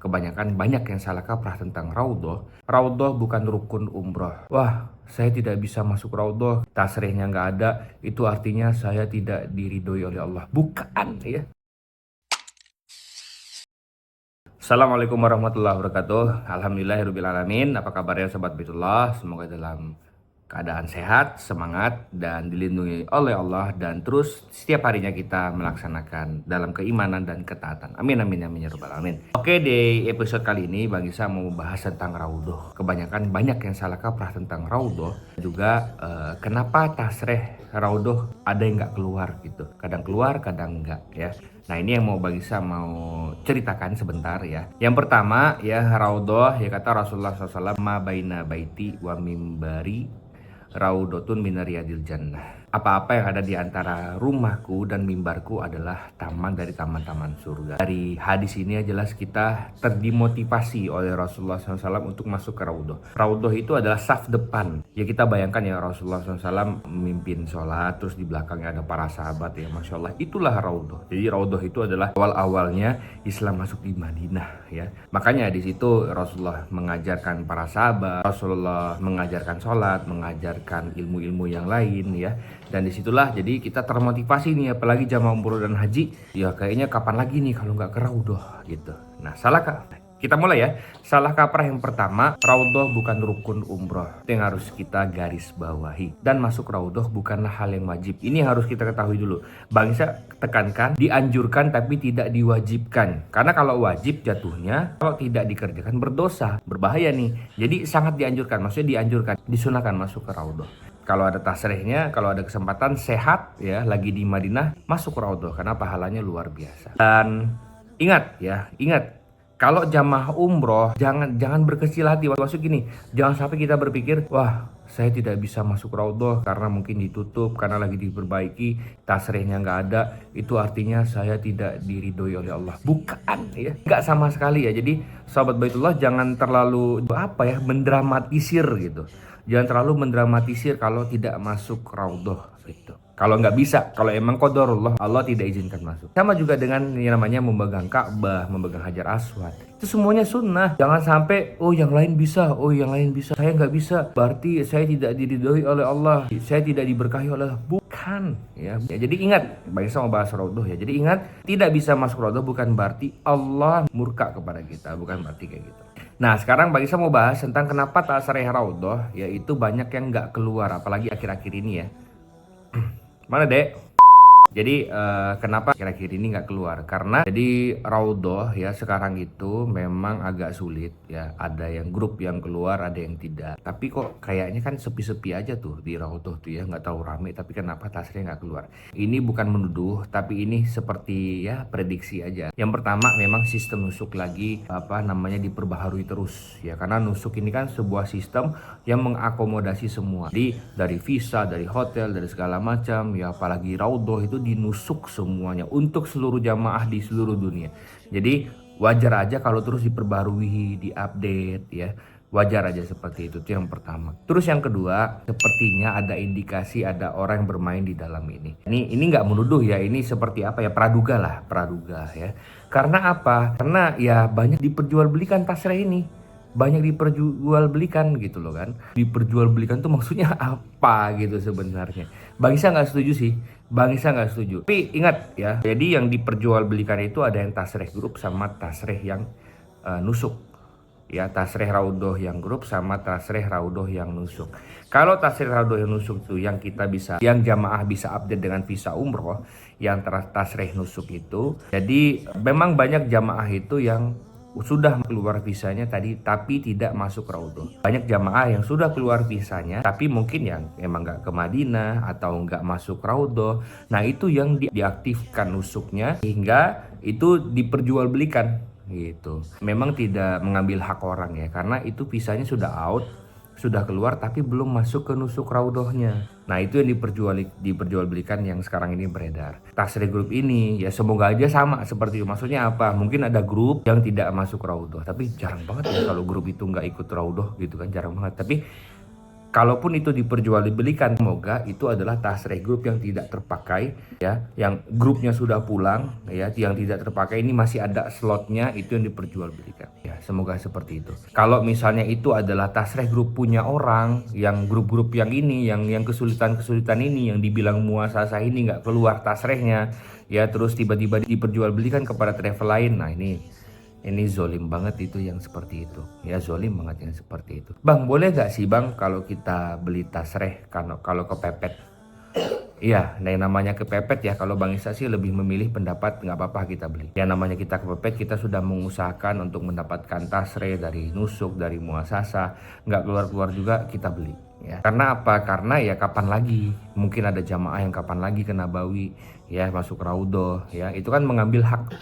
Kebanyakan banyak yang salah kaprah tentang raudhah. Raudhah bukan rukun umroh. Wah, saya tidak bisa masuk raudhah, tasrihnya nggak ada, itu artinya saya tidak diridhoi oleh Allah. Bukan ya. Assalamualaikum warahmatullahi wabarakatuh. Alhamdulillahirabbil alamin. Apa kabarnya sobat Baitullah? Semoga dalam keadaan sehat, semangat, dan dilindungi oleh Allah, dan terus setiap harinya kita melaksanakan dalam keimanan dan ketaatan. Amin amin amin ya rabbal alamin. Oke, di episode kali ini Bang Isa mau membahas tentang raudhah. Kebanyakan banyak yang salah kaprah tentang raudhah. Juga kenapa tasreh raudhah ada yang nggak keluar gitu. Kadang keluar, kadang enggak ya. Nah, ini yang mau Bang Isa mau ceritakan sebentar ya. Yang pertama ya, raudhah ya kata Rasulullah SAW, ma baina baiti wa mimbari raudhatun min riyadil jannah. Apa-apa yang ada di antara rumahku dan mimbarku adalah taman dari taman-taman surga. Dari hadis ini jelas kita terdimotivasi oleh Rasulullah SAW untuk masuk ke raudhah. Raudhah itu adalah saf depan. Ya kita bayangkan ya, Rasulullah SAW memimpin sholat, terus di belakangnya ada para sahabat ya, Masya Allah. Itulah raudhah. Jadi raudhah itu adalah awal-awalnya Islam masuk di Madinah ya. Makanya di situ Rasulullah mengajarkan para sahabat, Rasulullah mengajarkan sholat, mengajarkan ilmu-ilmu yang lain ya. Dan disitulah jadi kita termotivasi nih, apalagi jamaah umroh dan haji, ya kayaknya kapan lagi nih kalau nggak ke raudhah gitu. Nah, kita mulai ya. Salah kaprah yang pertama, raudhah bukan rukun umroh. Itu yang harus kita garis bawahi. Dan masuk raudhah bukanlah hal yang wajib. Ini harus kita ketahui dulu. Bang Isa tekankan, dianjurkan tapi tidak diwajibkan. Karena kalau wajib jatuhnya, kalau tidak dikerjakan berdosa, berbahaya nih. Jadi sangat dianjurkan, maksudnya dianjurkan, disunahkan masuk ke raudhah. Kalau ada tasrihnya, kalau ada kesempatan sehat ya, lagi di Madinah, masuk raudhah karena pahalanya luar biasa. Dan ingat, kalau jamaah umroh jangan berkecil hati. Maksud gini, jangan sampai kita berpikir, wah saya tidak bisa masuk raudhah karena mungkin ditutup, karena lagi diperbaiki, tasrihnya nggak ada, itu artinya saya tidak diridhoi oleh Allah. Bukan ya, nggak sama sekali ya. Jadi sahabat Baitullah jangan terlalu mendramatisir gitu. Jangan terlalu mendramatisir kalau tidak masuk raudhah gitu. Kalau nggak bisa, kalau emang qadarullah, Allah tidak izinkan masuk. Sama juga dengan yang namanya memegang Ka'bah, memegang Hajar Aswad. Itu semuanya sunnah. Jangan sampai, oh yang lain bisa, saya nggak bisa, berarti saya tidak diridhoi oleh Allah, saya tidak diberkahi oleh Allah. Bukan ya. Jadi ingat, Bang Isa mau bahas raudhah ya. Jadi ingat, tidak bisa masuk raudhah bukan berarti Allah murka kepada kita, bukan berarti kayak gitu. Nah, sekarang Bang Isa mau bahas tentang kenapa tasrih raudhah, yaitu banyak yang nggak keluar, apalagi akhir-akhir ini ya. Mana dek? Jadi kenapa kira-kira ini nggak keluar? Karena jadi raudhah ya sekarang itu memang agak sulit ya. Ada yang grup yang keluar, ada yang tidak. Tapi kok kayaknya kan sepi-sepi aja tuh di raudhah tuh ya, nggak tahu rame. Tapi kenapa tasnya nggak keluar? Ini bukan menuduh, tapi ini seperti ya prediksi aja. Yang pertama memang sistem nusuk lagi diperbaharui terus ya. Karena nusuk ini kan sebuah sistem yang mengakomodasi semua. Jadi dari visa, dari hotel, dari segala macam ya, apalagi raudhah itu dinusuk semuanya untuk seluruh jamaah di seluruh dunia. Jadi wajar aja kalau terus diperbarui, diupdate ya. Wajar aja seperti itu yang pertama. Terus yang kedua, sepertinya ada indikasi ada orang yang bermain di dalam ini. Ini nggak menuduh ya, ini seperti apa ya, praduga ya. Karena apa? Karena ya banyak diperjualbelikan tasreh ini. Banyak diperjualbelikan gitu loh kan. Diperjualbelikan tuh maksudnya apa gitu sebenarnya. Bang Isa nggak setuju sih. Bang Isa nggak setuju. Tapi ingat ya, jadi yang diperjualbelikan itu ada yang tasreh grup sama tasreh yang nusuk. Ya, tasreh raudhah yang grup sama tasreh raudhah yang nusuk. Kalau tasreh raudhah yang nusuk itu yang jamaah bisa update dengan visa umroh, yang tasreh nusuk itu. Jadi memang banyak jamaah itu yang sudah keluar visanya tadi tapi tidak masuk raudhah. Banyak jamaah yang sudah keluar visanya tapi mungkin yang emang nggak ke Madinah atau nggak masuk raudhah. Nah itu yang diaktifkan nusuknya hingga itu diperjualbelikan gitu. Memang tidak mengambil hak orang ya, karena itu visanya sudah out, sudah keluar tapi belum masuk ke nusuk raudhahnya. Nah itu yang diperjualbelikan yang sekarang ini beredar. Tasrih grup ini ya semoga aja sama seperti itu. Maksudnya apa? Mungkin ada grup yang tidak masuk raudhah, tapi jarang banget ya kalau grup itu nggak ikut raudhah gitu kan, jarang banget. Tapi kalaupun itu diperjualbelikan, semoga itu adalah tasreh grup yang tidak terpakai ya, yang grupnya sudah pulang ya, yang tidak terpakai ini masih ada slotnya, itu yang diperjualbelikan ya, semoga seperti itu. Kalau misalnya itu adalah tasreh grup punya orang, yang grup-grup yang ini, yang kesulitan-kesulitan ini, yang dibilang muasasah ini nggak keluar tasrehnya ya, terus tiba-tiba diperjualbelikan kepada travel lain, nah ini zolim banget itu yang seperti itu ya, zolim banget yang seperti itu. Bang, boleh gak sih bang kalau kita beli tasreh kalau kepepet? Iya, nah yang namanya kepepet ya, kalau Bang Isa sih lebih memilih pendapat nggak apa-apa kita beli. Yang namanya kita kepepet, kita sudah mengusahakan untuk mendapatkan tasreh dari nusuk, dari muasasa, nggak keluar-keluar juga kita beli. Ya. Karena apa? Karena ya kapan lagi? Mungkin ada jamaah yang kapan lagi ke Nabawi, ya masuk Raudhoh, ya itu kan mengambil hak.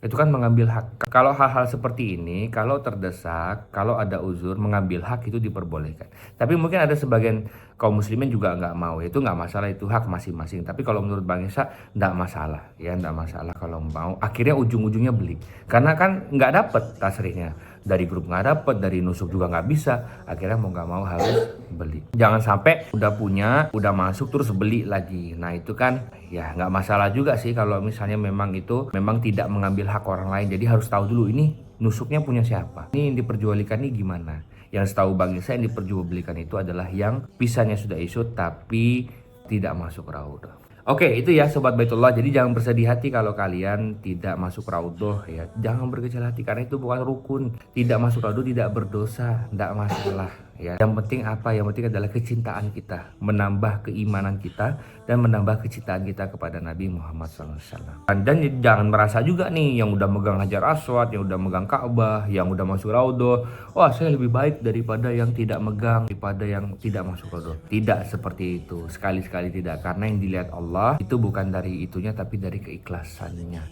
Itu kan mengambil hak. Kalau hal-hal seperti ini, kalau terdesak, kalau ada uzur, mengambil hak itu diperbolehkan. Tapi mungkin ada sebagian kaum muslimin juga nggak mau. Itu nggak masalah, itu hak masing-masing. Tapi kalau menurut Bang Isa, nggak masalah. Ya nggak masalah kalau mau. Akhirnya ujung-ujungnya beli. Karena kan nggak dapet tasrihnya. Dari grup nggak dapet, dari nusuk juga nggak bisa. Akhirnya mau nggak mau harus beli. Jangan sampai udah punya, udah masuk terus beli lagi. Nah itu kan ya nggak masalah juga sih kalau misalnya memang itu memang tidak mengambil hak orang lain. Jadi harus tahu dulu ini nusuknya punya siapa. Ini yang diperjualbelikan ini gimana. Yang setahu Bang Isa yang diperjualbelikan itu adalah yang pisahnya sudah isut tapi tidak masuk Raudhoh. Oke, itu ya Sobat Baitullah. Jadi jangan bersedih hati kalau kalian tidak masuk Raudhoh ya. Jangan berkecil hati karena itu bukan rukun. Tidak masuk Raudhoh tidak berdosa, tidak masalah ya. Yang penting apa? Yang penting adalah kecintaan kita, menambah keimanan kita dan menambah kecintaan kita kepada Nabi Muhammad SAW. Dan jangan merasa juga nih yang udah megang Hajar Aswad, yang udah megang Ka'bah, yang udah masuk Raudhoh, wah saya lebih baik daripada yang tidak megang, daripada yang tidak masuk Raudhoh. Tidak seperti itu, sekali-sekali tidak. Karena yang dilihat Allah itu bukan dari itunya tapi dari keikhlasannya.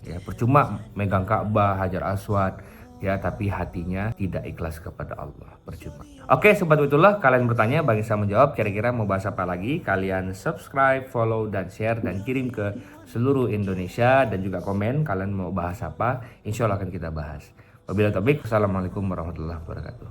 Ya, percuma megang Ka'bah, Hajar Aswad ya, tapi hatinya tidak ikhlas kepada Allah, percuma. Oke Sobat Baitullah, kalian bertanya, Bang Isa menjawab. Kira-kira mau bahas apa lagi? Kalian subscribe, follow, dan share, dan kirim ke seluruh Indonesia. Dan juga komen kalian mau bahas apa, insya Allah akan kita bahas. Wabillahi taufiq, wassalamualaikum warahmatullahi wabarakatuh.